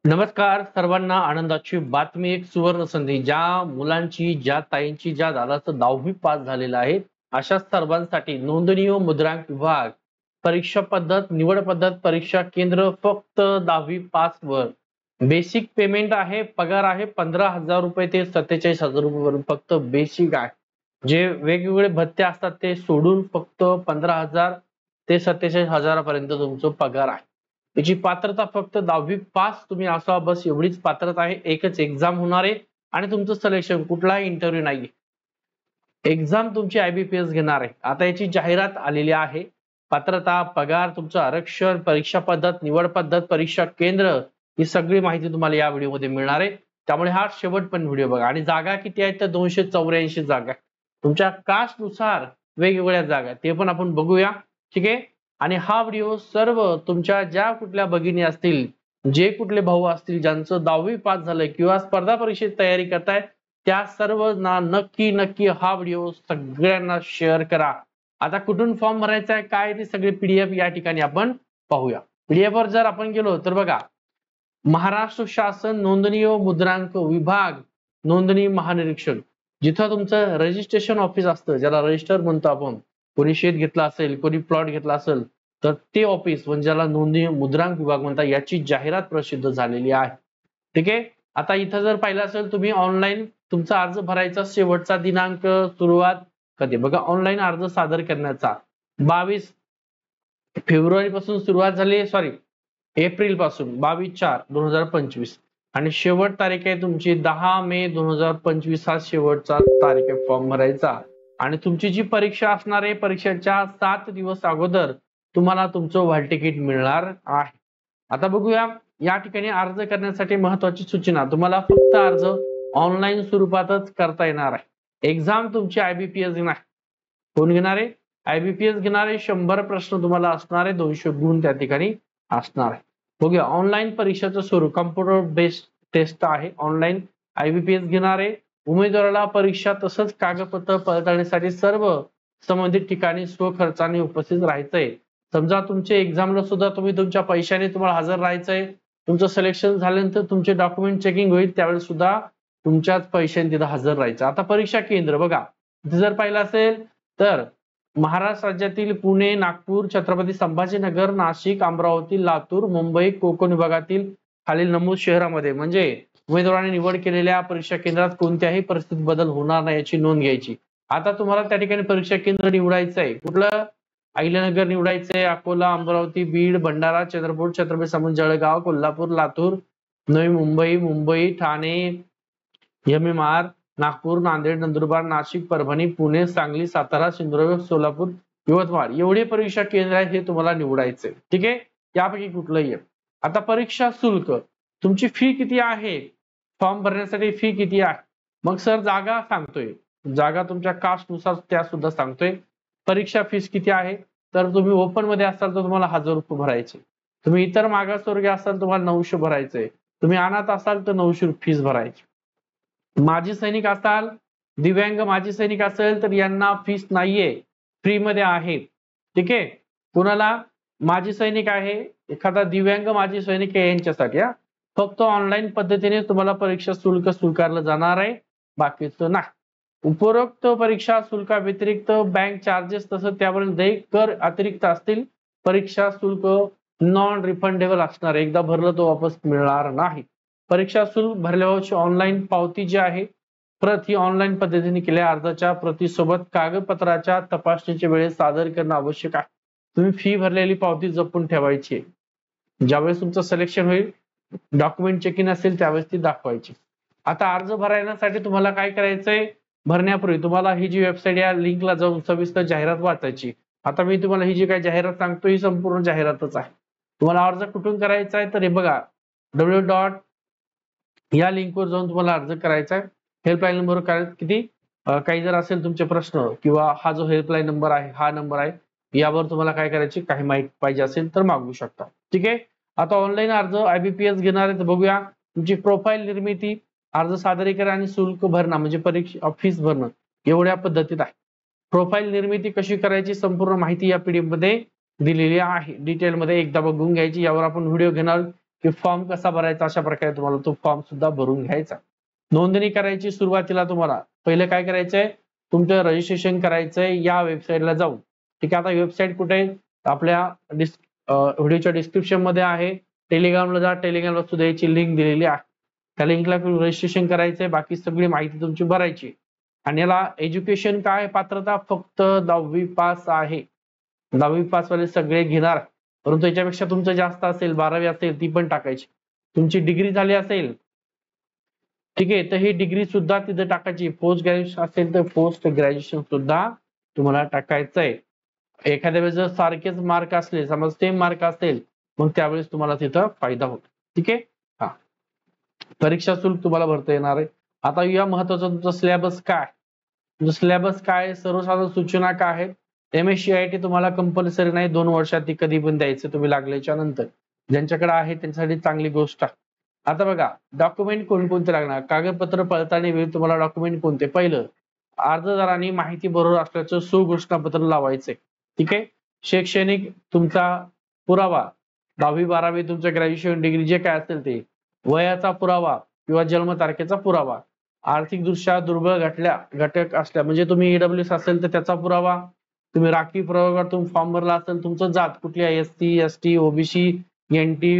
नमस्कार सर्वांना. आनंदाची बातमी, एक सुवर्ण संधी. ज्या मुलांची, ज्या ताईंची, ज्या दादाचं 10वी पास झालेलं आहे, अशा सर्वांसाठी नोंदणी व मुद्रांक विभाग परीक्षा पद्धत, निवड पद्धत, परीक्षा केंद्र फक्त 10वी पास वर बेसिक पेमेंट आहे. पगार आहे 15,000 रुपये ते 47,000 रुपये फक्त बेसिक आहे. जे वेगवेगळे भत्ते असतात ते सोडून फक्त 15,000 ते 47,000 पर्यंत तुमचा पगार आहे. त्याची पात्रता फक्त 10वी पास तुम्ही असा, बस एवढीच पात्रता आहे. एकच एक्झाम होणार आहे आणि तुमचं सिलेक्शन, कुठलाही इंटरव्ह्यू नाही. एक्झाम तुमची IBPS घेणार आहे. आता याची जाहिरात आलेली आहे. पात्रता, पगार, तुमचं आरक्षण, परीक्षा पद्धत, निवड पद्धत, परीक्षा केंद्र, ही सगळी माहिती तुम्हाला या व्हिडिओमध्ये मिळणार आहे. त्यामुळे हा शेवट पण व्हिडिओ बघा. आणि जागा किती आहेत तर 284 जागा. तुमच्या कास्ट नुसार वेगवेगळ्या जागा, ते पण आपण बघूया. ठीक आहे. आणि हा व्हिडिओ सर्व तुमच्या ज्या कुठल्या भगिनी असतील, जे कुठले भाऊ असतील, ज्यांचं 10वी पास झालंय किंवा स्पर्धा परीक्षेची तयारी करतायत, त्या सर्वांना नक्की नक्की हा व्हिडिओ सगळ्यांना शेअर करा. आता कुठून फॉर्म भरायचा आहे, काय ते सगळे PDF या ठिकाणी आपण पाहूया. PDF वर जर आपण गेलो तर बघा, महाराष्ट्र शासन नोंदणी व मुद्रांक विभाग, नोंदणी महानिरीक्षण, जिथं तुमचं रजिस्ट्रेशन ऑफिस असतं, ज्याला रजिस्टर म्हणतो आपण. कोणी शेत घेतला असेल, कोणी प्लॉट घेतला असेल, तर ते ऑफिस म्हणजे ज्याला नोंदणी मुद्रांक विभाग म्हणतात, याची जाहिरात प्रसिद्ध झालेली आहे. ठीक आहे. आता इथं जर पाहिलं असेल तुम्ही, ऑनलाईन तुमचा अर्ज भरायचा शेवटचा दिनांक, सुरुवात कधी बघा, ऑनलाईन अर्ज सादर करण्याचा 22 फेब्रुवारी पासून सुरुवात झाली, सॉरी एप्रिल पासून 22/4/2025 आणि शेवट तारीख आहे तुमची 10 मे 2025 हा शेवटचा तारीख आहे फॉर्म भरायचा. आणि तुमची जी परीक्षा असणार आहे, परीक्षेच्या 7 दिवस अगोदर तुम्हाला तुमचं हॉल तिकीट मिळणार आहे. आता बघूया या ठिकाणी अर्ज करण्यासाठी महत्वाची सूचना, तुम्हाला फक्त अर्ज ऑनलाईन स्वरूपातच करता येणार आहे. एक्झाम तुमची IBPS घेणार. कोण घेणार आहे? IBPS घेणार आहे. 100 प्रश्न तुम्हाला असणार आहे, 200 गुण त्या ठिकाणी असणार आहे. बघूया ऑनलाईन परीक्षेचं स्वरूप, कॉम्प्युटर बेस्ड टेस्ट आहे. ऑनलाईन IBPS घेणार आहे. उमेदवाराला परीक्षा तसंच कागदपत्र पडताळणीसाठी सर्व संबंधित ठिकाणी स्वखर्चाने उपस्थित राहायचंय. समजा तुमच्या एक्झामला सुद्धा तुम्ही तुमच्या पैशाने तुम्हाला हजर राहायचंय. तुमचं सिलेक्शन झाल्यानंतर तुमचे डॉक्युमेंट चेकिंग होईल, त्यावेळेस सुद्धा तुमच्याच पैशाने तिथं हजर राहायचं. आता परीक्षा केंद्र बघा, इथे जर पाहिलं असेल तर महाराष्ट्र राज्यातील पुणे, नागपूर, छत्रपती संभाजीनगर, नाशिक, अमरावती, लातूर, मुंबई, कोकण विभागातील खालील नमूद शहरामध्ये, म्हणजे उमेदवाराने निवड केलेल्या परीक्षा केंद्रात कोणत्याही परिस्थितीत बदल होणार नाही याची नोंद घ्यायची. आता तुम्हाला त्या ठिकाणी परीक्षा केंद्र निवडायचं आहे. कुठलं? अहिल्यानगर निवडायचंय, अकोला, अमरावती, बीड, भंडारा, चंद्रपूर, छत्रपती संभाजी, जळगाव, कोल्हापूर, लातूर, नवी मुंबई, मुंबई, ठाणे, MMR, नागपूर, नांदेड, नंदुरबार, नाशिक, परभणी, पुणे, सांगली, सातारा, सिंधुदुर्ग, सोलापूर, यवतमाळ, एवढे परीक्षा केंद्र आहेत, हे तुम्हाला निवडायचे. ठीक आहे. यापैकी कुठलंही आहे. आता परीक्षा शुल्क, तुमची फी किती आहे, फॉर्म भरण्यासाठी फी किती आहे. मग सर जागा सांगतोय, जागा तुमच्या कास्ट नुसार त्या सुद्धा सांगतोय. परीक्षा फीस किती आहे, तर तुम्ही ओपन मध्ये असाल तर तुम्हाला 1,000 रुपये भरायचे. तुम्ही इतर मागासवर्गीय असाल तुम्हाला 900 भरायचे. तुम्ही अनाथ असाल तर 900 फीस भरायची. माजी सैनिक असाल, दिव्यांग माजी सैनिक असेल तर यांना फीस नाहीये, फ्री मध्ये आहे. ठीक आहे. कुणाला माजी सैनिक आहे, एखादा दिव्यांग माजी सैनिक आहे, यांच्यासाठी फक्त ऑनलाईन पद्धतीने तुम्हाला परीक्षा शुल्क स्वीकारलं जाणार आहे, बाकीचं नाही. उपरोक्त परीक्षा शुल्का व्यतिरिक्त बँक चार्जेस तसं त्यावर देय कर अतिरिक्त असतील. परीक्षा शुल्क नॉन रिफंडेबल असणार, एकदा भरलं तो वापस मिळणार नाही. परीक्षा शुल्क भरल्यावरची ऑनलाईन पावती जी आहे, प्रत ही ऑनलाईन पद्धतीने केलेल्या अर्जाच्या प्रतीसोबत कागदपत्राच्या तपासणीच्या वेळेस सादर करणं आवश्यक आहे. तुम्ही फी भरलेली पावती जपून ठेवायची. ज्यावेळेस तुमचं सिलेक्शन होईल, डॉक्युमेंट चेकिंग असेल, त्यावेळेस ती दाखवायची. आता अर्ज भरण्यासाठी तुम्हाला काय करायचंय, भरण्यापूर्वी तुम्हाला ही जी वेबसाईट, या लिंकला जाऊन सविस्तर जाहिरात वाचायची. आता मी तुम्हाला ही जी काही जाहिरात सांगतो ही संपूर्ण जाहिरातच आहे. तुम्हाला अर्ज कुठून करायचा आहे तर हे बघा, www. या लिंकवर जाऊन तुम्हाला अर्ज करायचा आहे. हेल्पलाईन नंबर किती, काही जर असेल तुमचे प्रश्न किंवा हा जो हेल्पलाईन नंबर आहे, हा नंबर आहे, यावर तुम्हाला काय करायची, काही माहिती पाहिजे असेल तर मागू शकता. ठीक आहे. आता ऑनलाईन अर्ज IBPS घेणार आहे तर बघूया. तुमची प्रोफाईल निर्मिती, अर्ज सादरीकरण आणि शुल्क भरणं म्हणजे परीक्षा फीस भरणं, एवढ्या पद्धतीत आहे. प्रोफाईल निर्मिती कशी करायची संपूर्ण माहिती या PDF मध्ये दिलेली आहे. डिटेल मध्ये एकदा बघून घ्यायची. यावर आपण व्हिडिओ घेणार, की फॉर्म कसा भरायचा, अशा प्रकारे तुम्हाला तो फॉर्म सुद्धा भरून घ्यायचा. नोंदणी करायची सुरुवातीला तुम्हाला पहिले काय करायचंय, तुमचं रजिस्ट्रेशन करायचंय या वेबसाईटला जाऊन. ठीक आहे, आता वेबसाईट कुठे आहे, आपल्या व्हिडिओच्या डिस्क्रिप्शन मध्ये आहे. टेलिग्रामला जा, टेलिग्रामला सुद्धा याची लिंक दिलेली आहे. त्या लिंकला रजिस्ट्रेशन करायचंय, बाकी सगळी माहिती तुमची भरायची. आणि याला एज्युकेशन काय पात्रता, फक्त 10वी पास आहे. 10वी पास वाले सगळे घेणार, परंतु याच्यापेक्षा तुमचं जास्त असेल, 12वी असेल ती पण टाकायची. तुमची डिग्री झाली असेल, ठीक आहे, तर ही डिग्री सुद्धा तिथे टाकायची. पोस्ट ग्रॅज्युएशन असेल तर पोस्ट ग्रॅज्युएशन सुद्धा तुम्हाला टाकायचंय. एखाद्या वेळेस जर सारखेच मार्क असले, समज सेम मार्क असेल, मग त्यावेळेस तुम्हाला तिथं फायदा होतो. ठीक आहे. हा, परीक्षा शुल्क तुम्हाला भरता येणार आहे. आता या महत्वाचं तुमचं सिलेबस काय, तुमचं सिलेबस काय, सर्वसाधारण सूचना काय आहेत. MSc तुम्हाला कंपल्सरी नाही, 2 वर्षात ती कधी पण द्यायचं तुम्ही लागल्याच्या नंतर. ज्यांच्याकडे आहे त्यांच्यासाठी चांगली गोष्ट आहे. आता बघा, डॉक्युमेंट कोणकोणते लागणार, कागदपत्र पडताळणी वेळी तुम्हाला डॉक्युमेंट कोणते, पहिलं अर्जदारांनी माहिती बरोबर असल्याचं सुघोषणापत्र लावायचंय. ठीक आहे. शैक्षणिक तुमचा पुरावा, 10वी 12वी तुमचं ग्रॅज्युएशन डिग्री जे काय असेल ते, वयाचा पुरावा किंवा जन्मतारखेचा पुरावा, आर्थिकदृष्ट्या दुर्बळ घटक असल्या म्हणजे तुम्ही EWS असेल तर त्याचा पुरावा, तुम्ही राखीव प्रवर्गातून फॉर्म भरला असेल, तुमचं जात कुठली आहे, SC ST OBC NT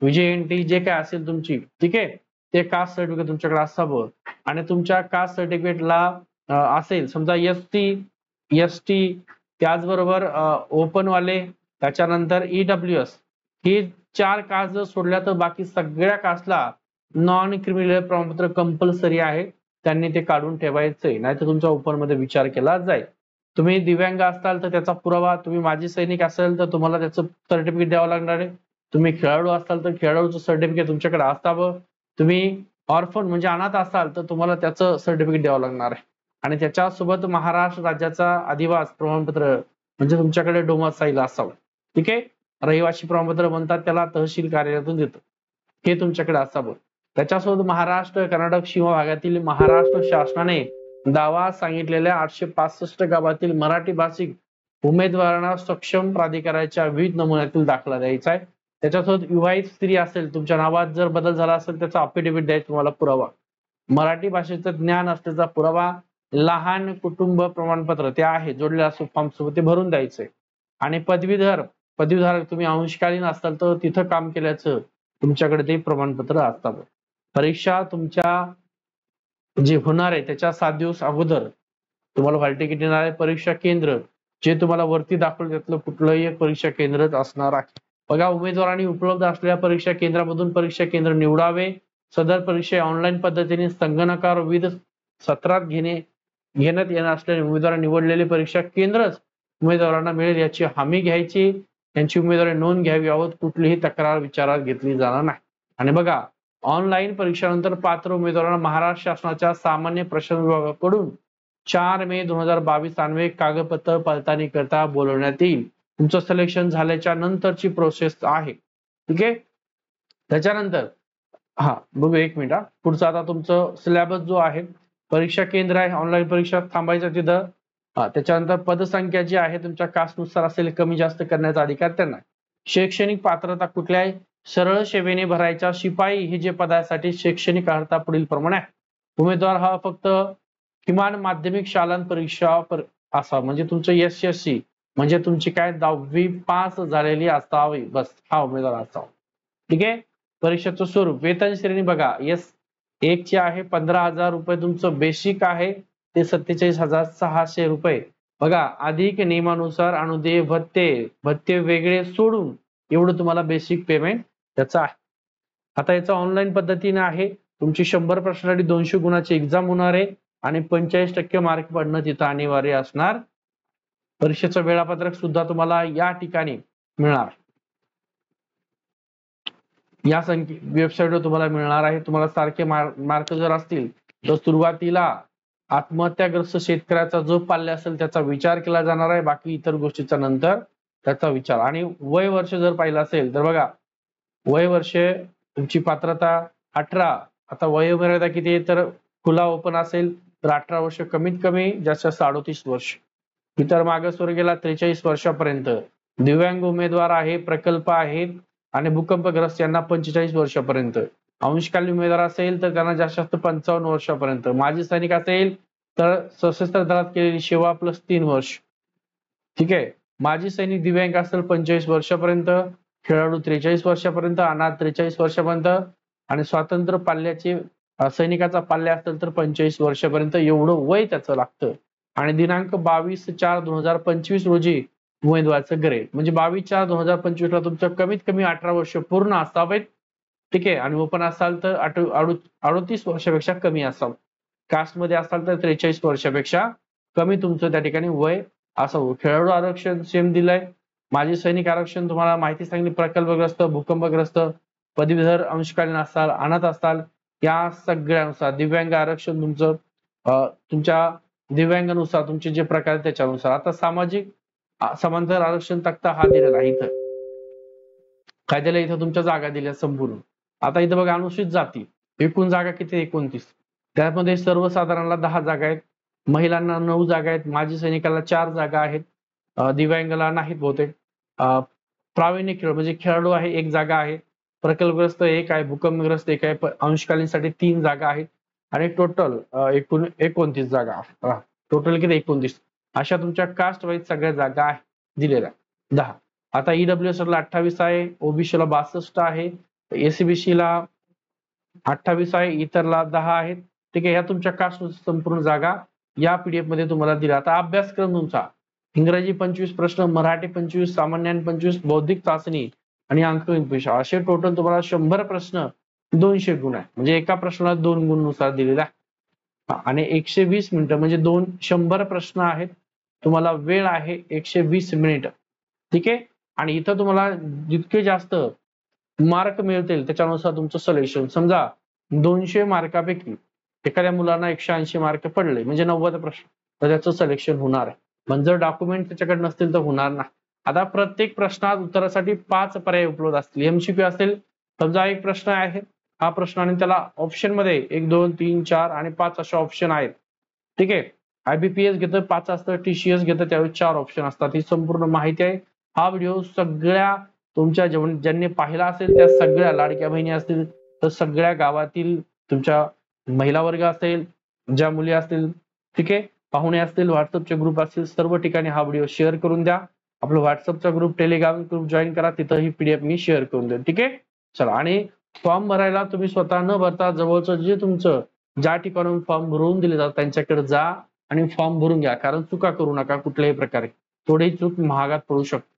VJNT जे काय असेल तुमची, ठीक आहे, ते कास्ट सर्टिफिकेट तुमच्याकडे असावं. आणि तुमच्या कास्ट सर्टिफिकेटला असेल समजा SC ST, त्याचबरोबर ओपन वाले, त्याच्यानंतर EWS, ही 4 कास्ट जर सोडल्या तर बाकी सगळ्या कास्टला नॉन क्रिमिनल प्रमाणपत्र कंपल्सरी आहे. त्यांनी ते काढून ठेवायचंय, नाहीतर तुमचा ओपन मध्ये विचार केला जाईल. तुम्ही दिव्यांग असाल तर त्याचा पुरावा, तुम्ही माजी सैनिक असाल तर तुम्हाला त्याचं सर्टिफिकेट द्यावं लागणार आहे. तुम्ही खेळाडू असाल तर खेळाडूचं सर्टिफिकेट तुमच्याकडे असावं. तुम्ही ऑर्फन म्हणजे अनाथ असाल तर तुम्हाला त्याचं सर्टिफिकेट द्यावं लागणार आहे. आणि त्याच्यासोबत महाराष्ट्र राज्याचा अधिवास प्रमाणपत्र म्हणजे तुमच्याकडे डोमासाईल असावं. ठीक आहे. रहिवासी प्रमाणपत्र म्हणतात त्याला, तहसील कार्यालयातून देतो, हे तुमच्याकडे असावं. त्याच्यासोबत महाराष्ट्र कर्नाटक सीमा भागातील महाराष्ट्र शासनाने दावा सांगितलेल्या 865 गावातील मराठी भाषिक उमेदवारांना सक्षम प्राधिकाराच्या विविध नमुन्यातील दाखला द्यायचा आहे. त्याच्यासोबत विवाहित स्त्री असेल, तुमच्या नावात जर बदल झाला असेल त्याचा अफिडेव्हिट द्यायचा तुम्हाला पुरावा, मराठी भाषेचं ज्ञान असल्याचा पुरावा, लहान कुटुंब प्रमाणपत्र ते आहे जोडलेलं असं फॉर्म सोबत ते भरून द्यायचंय. आणि पदवीधर तुम्ही अंशकालीन असाल तर तिथं काम केल्याचं तुमच्याकडे ते प्रमाणपत्र असावं. परीक्षा तुमच्या जे होणार आहे त्याच्या 7 दिवस अगोदर तुम्हाला हॉल तिकीट येणार आहे. परीक्षा केंद्र जे तुम्हाला वरती दाखवलं त्यातलं कुठलंही एक परीक्षा केंद्रच असणार आहे. बघा, उमेदवारांनी उपलब्ध असलेल्या परीक्षा केंद्रामधून परीक्षा केंद्र निवडावे. सदर परीक्षा ऑनलाईन पद्धतीने संगणकावर विविध सत्रात घेण्यात येणार असल्याने उमेदवारांनी निवडलेले परीक्षा केंद्रच उमेदवारांना मिळेल याची हमी घ्यायची. त्यांची उमेदवारी नोंद घ्यावी याबाबत कुठलीही तक्रार विचारात घेतली जाणार नाही. आणि बघा, ऑनलाईन परीक्षेनंतर पात्र उमेदवारांना महाराष्ट्र शासनाच्या सामान्य प्रशासन विभागाकडून 4 मे 2022 अन्वये कागदपत्र पडताळणी करता बोलवण्यात येईल. तुमचं सिलेक्शन झाल्याच्या नंतरची प्रोसेस आहे. ठीक आहे. त्याच्यानंतर बघू एक मिनिट, पुढचा आता तुमचं सिलेबस जो आहे, परीक्षा केंद्र आहे, ऑनलाईन परीक्षा थांबायचं तिथं. त्याच्यानंतर पदसंख्या जी आहे तुमच्या कास्टनुसार असेल, कमी जास्त करण्याचा अधिकार त्यांना. शैक्षणिक पात्रता कुठल्याही सरळ सेवेने भरायच्या शिपाई हे जे पदासाठी शैक्षणिक अर्हता पुढील प्रमाणे आहे. उमेदवार हा फक्त किमान माध्यमिक शालांत परीक्षा असा म्हणजे तुमचं SSC म्हणजे तुमची काय 10वी पास झालेली असावी, बस हा उमेदवार असावा. ठीक आहे. परीक्षेचं स्वरूप, वेतन श्रेणी बघा, S1 ची आहे 15,000 रुपये, तुमचं बेसिक आहे ते 47,600 रुपये. बघा, अधिक नियमानुसार अनुदेय भत्ते वेगळे सोडून एवढं तुम्हाला बेसिक पेमेंट त्याचं आहे. आता याचं ऑनलाईन पद्धतीने आहे. तुमची 100 प्रश्नासाठी 200 गुणाची एक्झाम होणार आहे आणि 45% मार्क पडणं तिथं अनिवार्य असणार. परीक्षेचं वेळापत्रक सुद्धा तुम्हाला या ठिकाणी मिळणार, या वेबसाईटवर तुम्हाला मिळणार आहे. तुम्हाला सारखे मार्क जर असतील तर सुरुवातीला आत्महत्याग्रस्त शेतकऱ्याचा जो पाल्य असेल त्याचा विचार केला जाणार आहे, बाकी इतर गोष्टीचा नंतर त्याचा विचार. आणि वय वर्ष जर पाहिलं असेल तर बघा, वय वर्ष तुमची पात्रता 18. आता वयोमर्यादा किती आहे तर खुला ओपन असेल तर 18 वर्ष कमीत कमी, जास्त 38 वर्ष. इतर मागासवर्गीयाला 43 वर्षापर्यंत. दिव्यांग उमेदवार आहे, प्रकल्प आहेत, आणि भूकंपग्रस्त यांना 45 वर्षापर्यंत. अंशकालीन उमेदवार असेल तर त्यांना जास्त जास्त 55 वर्षापर्यंत. माजी सैनिक असेल तर सशस्त्र दलात केलेली सेवा प्लस 3 वर्ष. ठीक आहे. माजी सैनिक दिव्यांग असेल 45 वर्षापर्यंत, खेळाडू 43 वर्षापर्यंत, अनाथ 43 वर्षापर्यंत आणि स्वातंत्र्य पाल्याचे सैनिकाचा पाल्य असेल तर 45 वर्षापर्यंत एवढं वय त्याचं लागतं. आणि दिनांक 22/4/2025 रोजी उमेदवाराचं ग्रेड म्हणजे 22/4/2025 ला तुमचं कमीत कमी 18 वर्ष पूर्ण असावेत. ठीक आहे. आणि ओपन असाल तर 38 वर्षापेक्षा कमी असावं. कास्टमध्ये असाल तर 43 वर्षापेक्षा कमी तुमचं त्या ठिकाणी वय असावं. खेळाडू आरक्षण सेम दिलंय. माजी सैनिक आरक्षण तुम्हाला माहिती सांगितली. प्रकल्पग्रस्त, भूकंपग्रस्त, पदवीधर, अंशकालीन असाल, अनाथ असाल या सगळ्यानुसार दिव्यांग आरक्षण तुमचं तुमच्या दिव्यांगानुसार तुमचे जे प्रकार आहेत त्याच्यानुसार. आता सामाजिक समांतर आरक्षण तक्ता हा दिलेला आहे इथं. काय दिलं इथं तुमच्या जागा दिल्या संपूर्ण. आता इथं बघा अनुसूचित जाती एकूण जागा किती 29. त्यामध्ये सर्वसाधारणला 10 जागा आहेत, महिलांना 9 जागा आहेत, माजी सैनिकाला 4 जागा आहेत, दिव्यांगाला नाहीत बहुतेक. प्रावीण्य खेळ म्हणजे खेळाडू आहे 1 जागा आहे, प्रकल्पग्रस्त 1 आहे, भूकंपग्रस्त 1 आहे, अंशकालीनसाठी 3 जागा आहेत आणि टोटल एकूण 29 जागा. टोटल किती 29. अशा तुमच्या कास्ट वाईज सगळ्या जागा आहे दिलेल्या 10. आता ईडब्ल्यूएस ला 28 आहे, ओबीसी ला 62 आहे, एसीबीसी ला 28 आहे, इतरला 10 आहेत. ठीक आहे. ह्या तुमच्या कास्ट संपूर्ण जागा या पीडीएफ मध्ये तुम्हाला दिला. आता अभ्यासक्रम तुमचा इंग्रजी 25 प्रश्न, मराठी 25, सामान्य 25, बौद्धिक चाचणी आणि अंकगणित परीक्षा असे टोटल तुम्हाला 100 प्रश्न 200 गुण आहे. म्हणजे एका प्रश्नाला 2 गुण नुसार दिलेला आहे. आणि 120 मिनिटं म्हणजे 100 प्रश्न आहेत. तुम्हाला वेळ आहे 120 मिनिट. ठीक आहे. आणि इथं तुम्हाला जितके जास्त मार्क मिळतील त्याच्यानुसार तुमचं सिलेक्शन. समजा 200 मार्कापैकी एखाद्या मुलांना 180 मार्क पडले म्हणजे 90 प्रश्न तर त्याचं सिलेक्शन होणार आहे. पण जर डॉक्युमेंट त्याच्याकडे नसतील तर होणार नाही. आता प्रत्येक प्रश्नात उत्तरासाठी 5 पर्याय उपलब्ध असतील. एमसीक्यू असेल समजा एक प्रश्न आहे हा प्रश्न आणि त्याला ऑप्शन मध्ये 1 2 3 4 आणि 5 असे ऑप्शन आहेत. ठीक आहे. आयबीपीएस घेतं 5 असतं, टीसीएस घेतं त्यावेळी 4 ऑप्शन असतात. ही संपूर्ण माहिती आहे. हा व्हिडिओ सगळ्या तुमच्या ज्यांनी पाहिला असेल त्या सगळ्या लाडक्या बहिणी असतील तर सगळ्या गावातील तुमच्या महिला वर्ग असेल, ज्या मुली असतील, ठीक आहे, पाहुणे असतील, व्हॉट्सअपचे ग्रुप असतील, सर्व ठिकाणी हा व्हिडिओ शेअर करून द्या. आपलं व्हॉट्सअपचा ग्रुप, टेलिग्राम ग्रुप जॉईन करा, तिथं ही पीडीएफ मी शेअर करून देईन. ठीक आहे. चला. आणि फॉर्म भरायला तुम्ही स्वतः न भरता जवळचं जे तुमचं ज्या ठिकाणून फॉर्म भरून दिले जातात त्यांच्याकडे जा आणि फॉर्म भरून घ्या. कारण चुका करू नका कुठल्याही प्रकारे. थोडी चूक महागात पडू शकते.